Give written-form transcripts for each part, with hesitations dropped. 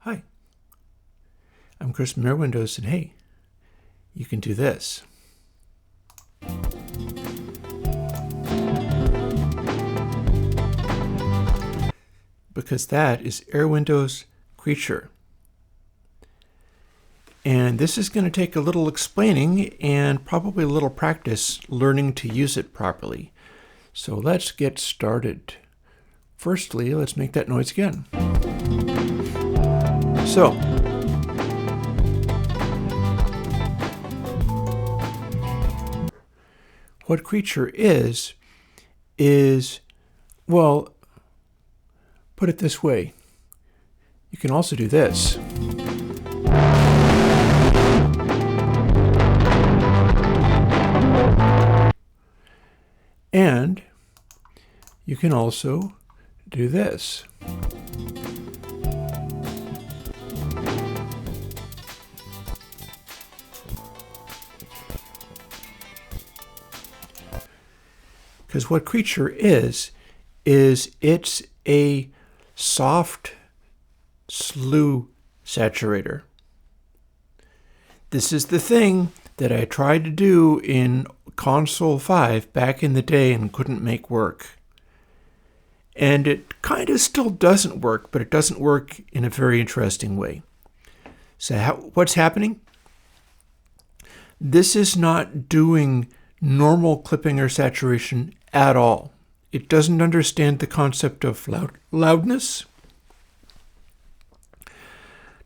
Hi, I'm Chris from Airwindows, and hey, you can do this. Because that is Airwindows Creature. And this is going to take a little explaining and probably a little practice learning to use it properly. So let's get started. Firstly, let's make that noise again. So, what Creature is, well, put it this way. You can also do this. And you can also do this. Because what Creature is it's a soft slew saturator. This is the thing that I tried to do in Console 5 back in the day and couldn't make work. And it kind of still doesn't work, but it doesn't work in a very interesting way. So what's happening? This is not doing normal clipping or saturation at all. It doesn't understand the concept of loudness.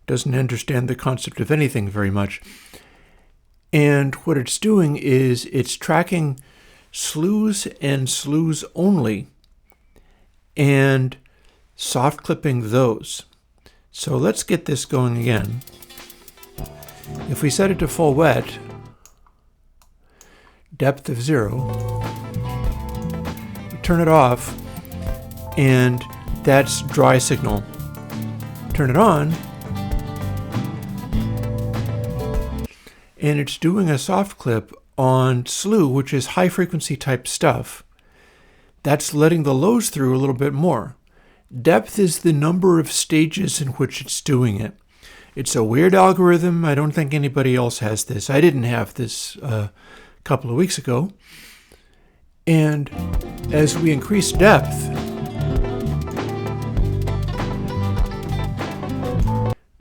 Doesn't understand the concept of anything very much. And what it's doing is it's tracking slews and slews only and soft clipping those. So let's get this going again. If we set it to full wet, depth of 0, turn it off, and that's dry signal. Turn it on, and it's doing a soft clip on slew, which is high frequency type stuff. That's letting the lows through a little bit more. Depth is the number of stages in which it's doing it. It's a weird algorithm. I don't think anybody else has this. I didn't have this a couple of weeks ago. And as we increase depth,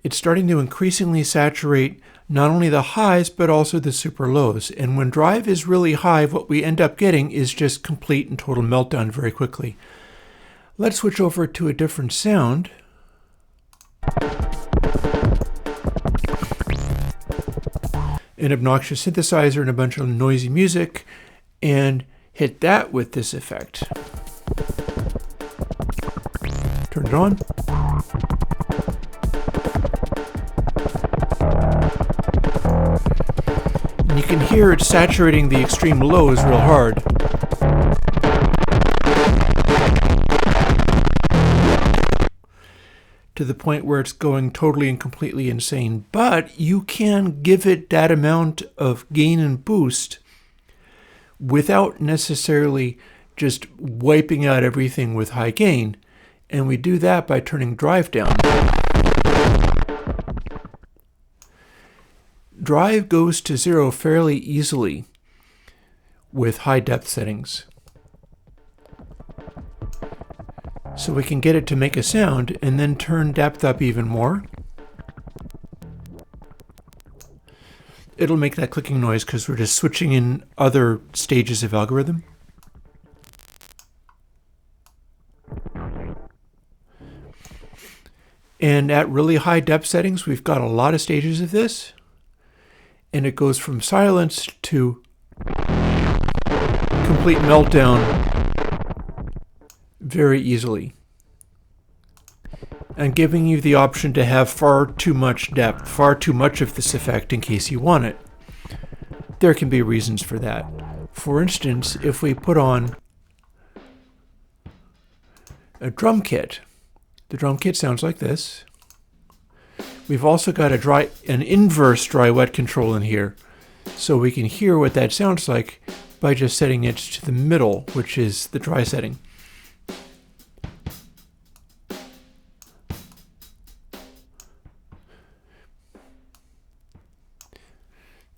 it's starting to increasingly saturate not only the highs, but also the super lows. And when drive is really high, what we end up getting is just complete and total meltdown very quickly. Let's switch over to a different sound. An obnoxious synthesizer and a bunch of noisy music, and hit that with this effect. Turn it on. And you can hear it saturating the extreme lows real hard. To the point where it's going totally and completely insane. But you can give it that amount of gain and boost without necessarily just wiping out everything with high gain. And we do that by turning drive down. Drive goes to 0 fairly easily with high depth settings. So we can get it to make a sound and then turn depth up even more. It'll make that clicking noise because we're just switching in other stages of algorithm. And at really high depth settings, we've got a lot of stages of this. And it goes from silence to complete meltdown very easily. And giving you the option to have far too much depth, far too much of this effect in case you want it. There can be reasons for that. For instance, if we put on a drum kit, the drum kit sounds like this. We've also got an inverse dry-wet control in here, so we can hear what that sounds like by just setting it to the middle, which is the dry setting.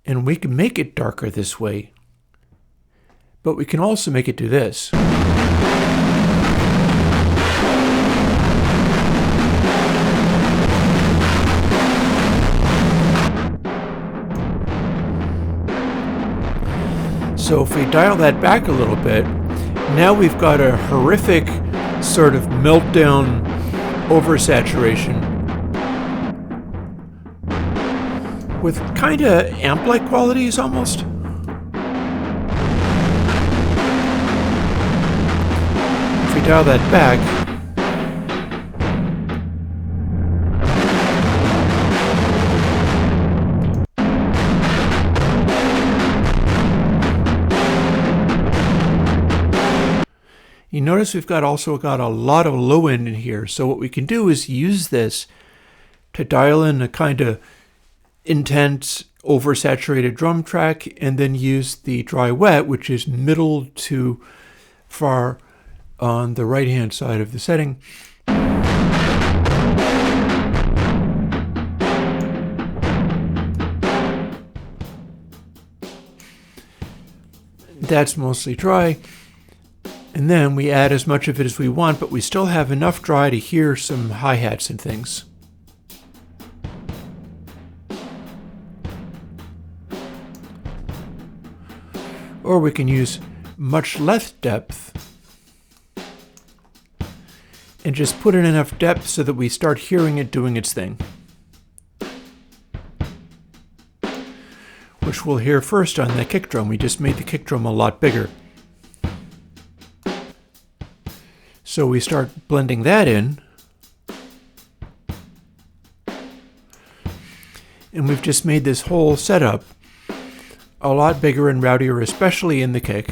And we can make it darker this way, but we can also make it do this. So if we dial that back a little bit, now we've got a horrific sort of meltdown oversaturation with kind of amp-like qualities almost. If we dial that back, you notice we've also got a lot of low end in here. So what we can do is use this to dial in a kind of intense oversaturated drum track, and then use the dry wet, which is middle to far on the right hand side of the setting. That's mostly dry. And then we add as much of it as we want, but we still have enough dry to hear some hi-hats and things. Or we can use much less depth and just put in enough depth so that we start hearing it doing its thing. Which we'll hear first on the kick drum. We just made the kick drum a lot bigger. So we start blending that in. And we've just made this whole setup a lot bigger and rowdier, especially in the kick.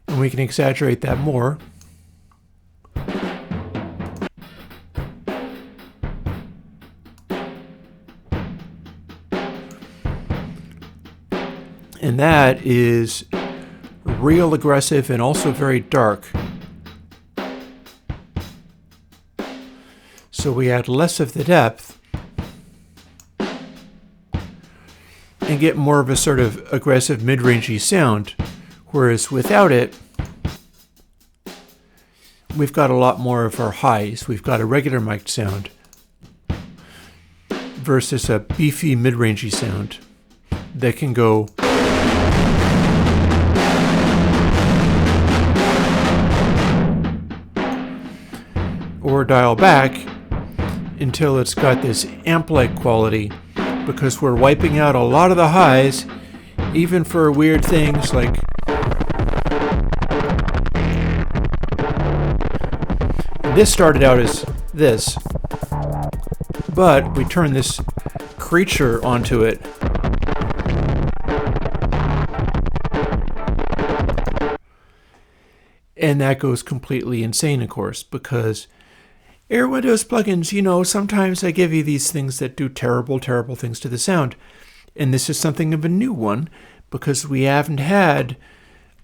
And we can exaggerate that more. And that is real aggressive and also very dark. So we add less of the depth and get more of a sort of aggressive mid-rangey sound, whereas without it, we've got a lot more of our highs. We've got a regular mic'd sound versus a beefy mid-rangey sound that can go or dial back until it's got this amp-like quality, because we're wiping out a lot of the highs, even for weird things like this started out as this, but we turn this creature onto it. And that goes completely insane, of course, because Airwindows plugins, you know, sometimes they give you these things that do terrible, terrible things to the sound. And this is something of a new one, because we haven't had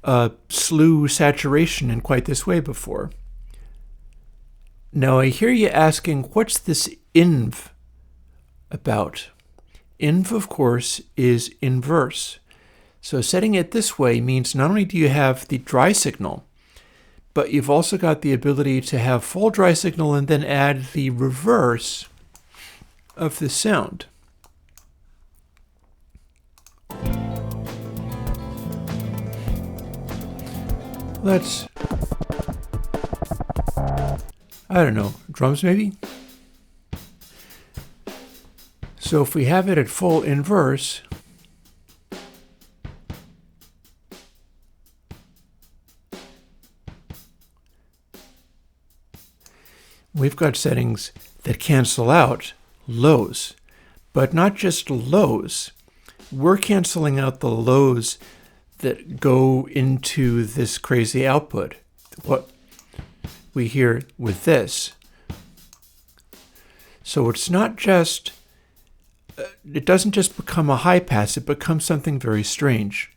a slew saturation in quite this way before. Now I hear you asking, what's this inv about? Inv, of course, is inverse. So setting it this way means not only do you have the dry signal, but you've also got the ability to have full dry signal and then add the reverse of the sound. Let's, I don't know, drums maybe? So if we have it at full inverse, we've got settings that cancel out lows, but not just lows. We're canceling out the lows that go into this crazy output, what we hear with this. So it's not just, it doesn't just become a high pass, it becomes something very strange.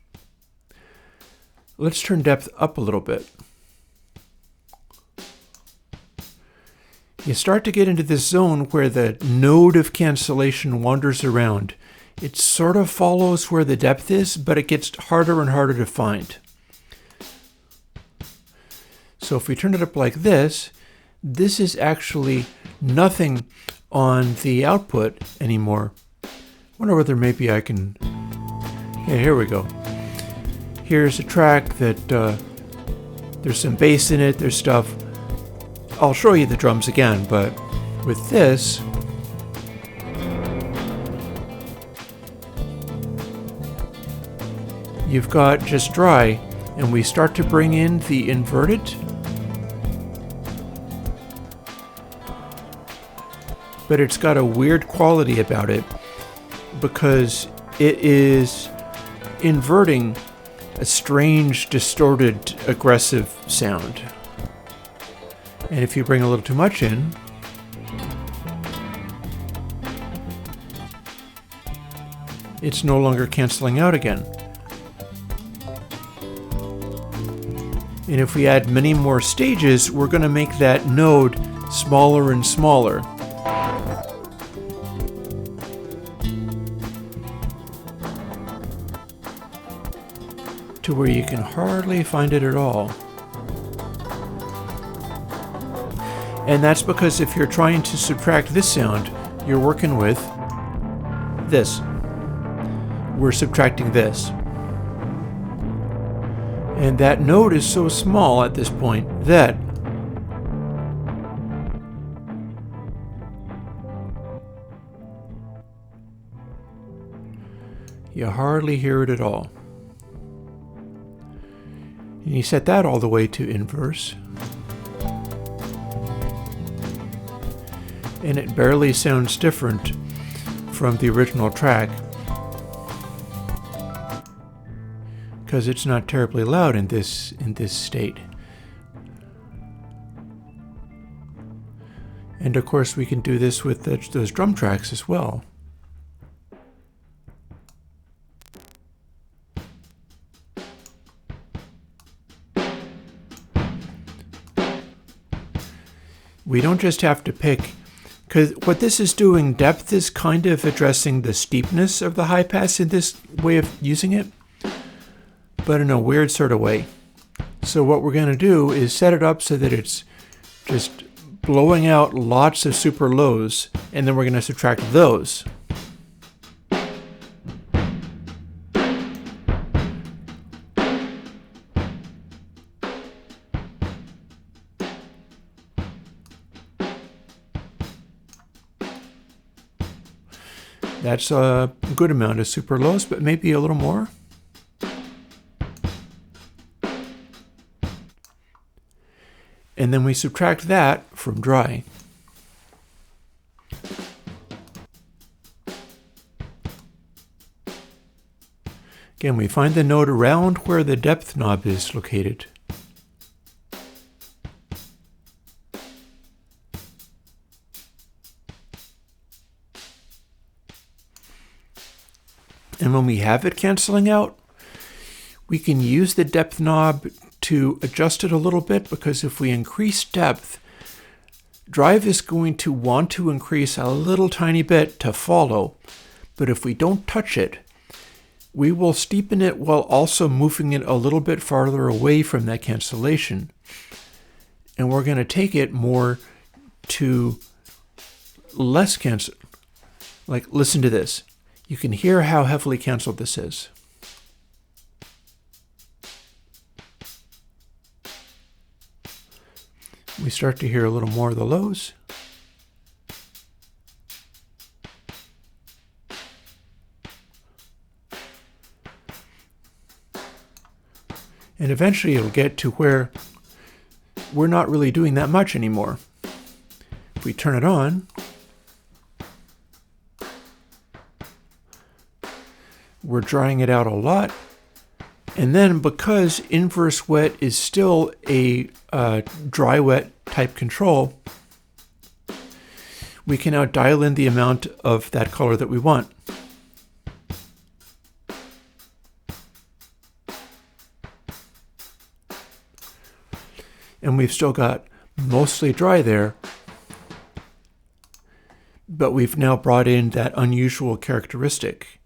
Let's turn depth up a little bit. You start to get into this zone where the node of cancellation wanders around it sort of follows where the depth is, but it gets harder and harder to find. So if we turn it up like this is actually nothing on the output anymore. I wonder whether maybe I can... Yeah, here we go. Here's a track that there's some bass in it, there's stuff. I'll show you the drums again, but with this, you've got just dry, and we start to bring in the inverted. But it's got a weird quality about it because it is inverting a strange, distorted, aggressive sound. And if you bring a little too much in, it's no longer canceling out again. And if we add many more stages, we're going to make that node smaller and smaller. To where you can hardly find it at all. And that's because if you're trying to subtract this sound, you're working with this. We're subtracting this. And that node is so small at this point that you hardly hear it at all. And you set that all the way to inverse. And it barely sounds different from the original track because it's not terribly loud in this state. And of course we can do this with those drum tracks as well. We don't just have to pick, because what this is doing, depth is kind of addressing the steepness of the high pass in this way of using it, but in a weird sort of way. So what we're going to do is set it up so that it's just blowing out lots of super lows, and then we're going to subtract those. That's a good amount of super lows, but maybe a little more. And then we subtract that from dry. Again, we find the node around where the depth knob is located. And when we have it canceling out, we can use the depth knob to adjust it a little bit, because if we increase depth, drive is going to want to increase a little tiny bit to follow. But if we don't touch it, we will steepen it while also moving it a little bit farther away from that cancellation. And we're going to take it more to less cancel. Like, listen to this. You can hear how heavily canceled this is. We start to hear a little more of the lows. And eventually it'll get to where we're not really doing that much anymore. If we turn it on, we're drying it out a lot. And then because inverse wet is still a dry wet type control, we can now dial in the amount of that color that we want. And we've still got mostly dry there, but we've now brought in that unusual characteristic.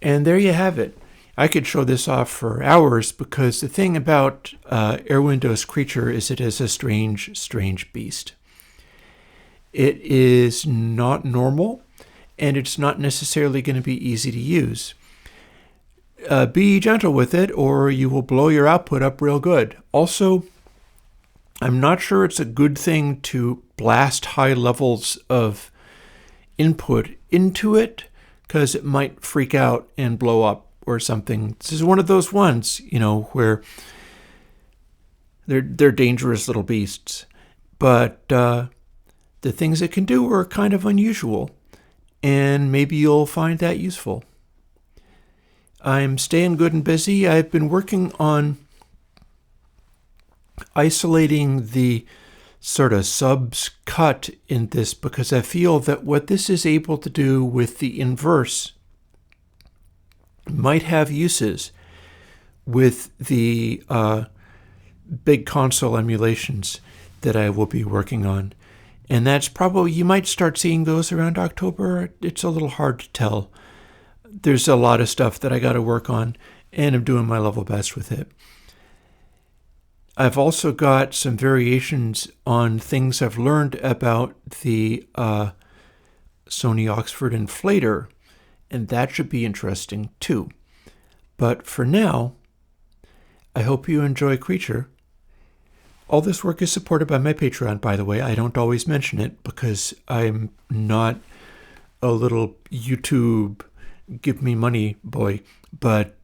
And there you have it. I could show this off for hours because the thing about Airwindows Creature is it is a strange, strange beast. It is not normal, and it's not necessarily going to be easy to use. Be gentle with it, or you will blow your output up real good. Also, I'm not sure it's a good thing to blast high levels of input into it, because it might freak out and blow up or something. This is one of those ones, where they're dangerous little beasts. But the things it can do are kind of unusual, and maybe you'll find that useful. I'm staying good and busy. I've been working on isolating the sort of subs cut in this because I feel that what this is able to do with the inverse might have uses with the big console emulations that I will be working on. And that's probably, you might start seeing those around October. It's a little hard to tell. There's a lot of stuff that I got to work on, and I'm doing my level best with it. I've also got some variations on things I've learned about the Sony Oxford inflator, and that should be interesting too. But for now, I hope you enjoy Creature. All this work is supported by my Patreon, by the way. I don't always mention it because I'm not a little YouTube give me money boy, but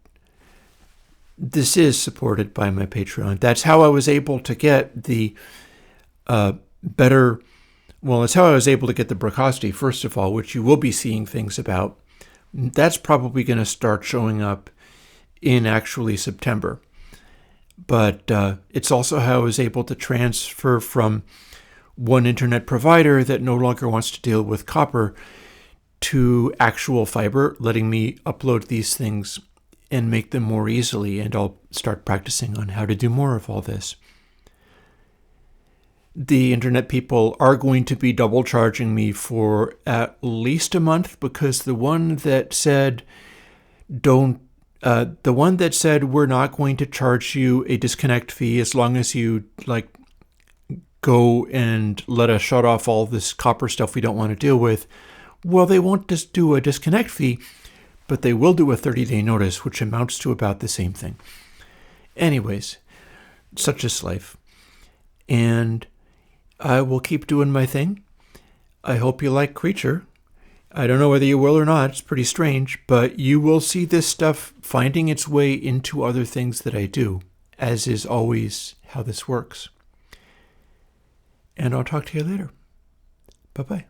this is supported by my Patreon. That's how I was able to get the it's how I was able to get the Bracasti, first of all, which you will be seeing things about. That's probably going to start showing up in actually September. But it's also how I was able to transfer from one internet provider that no longer wants to deal with copper to actual fiber, letting me upload these things and make them more easily, and I'll start practicing on how to do more of all this. The internet people are going to be double charging me for at least a month because the one that said we're not going to charge you a disconnect fee as long as you go and let us shut off all this copper stuff we don't want to deal with. Well, they won't just do a disconnect fee, but they will do a 30-day notice, which amounts to about the same thing. Anyways, such is life. And I will keep doing my thing. I hope you like Creature. I don't know whether you will or not. It's pretty strange, but you will see this stuff finding its way into other things that I do, as is always how this works. And I'll talk to you later. Bye-bye.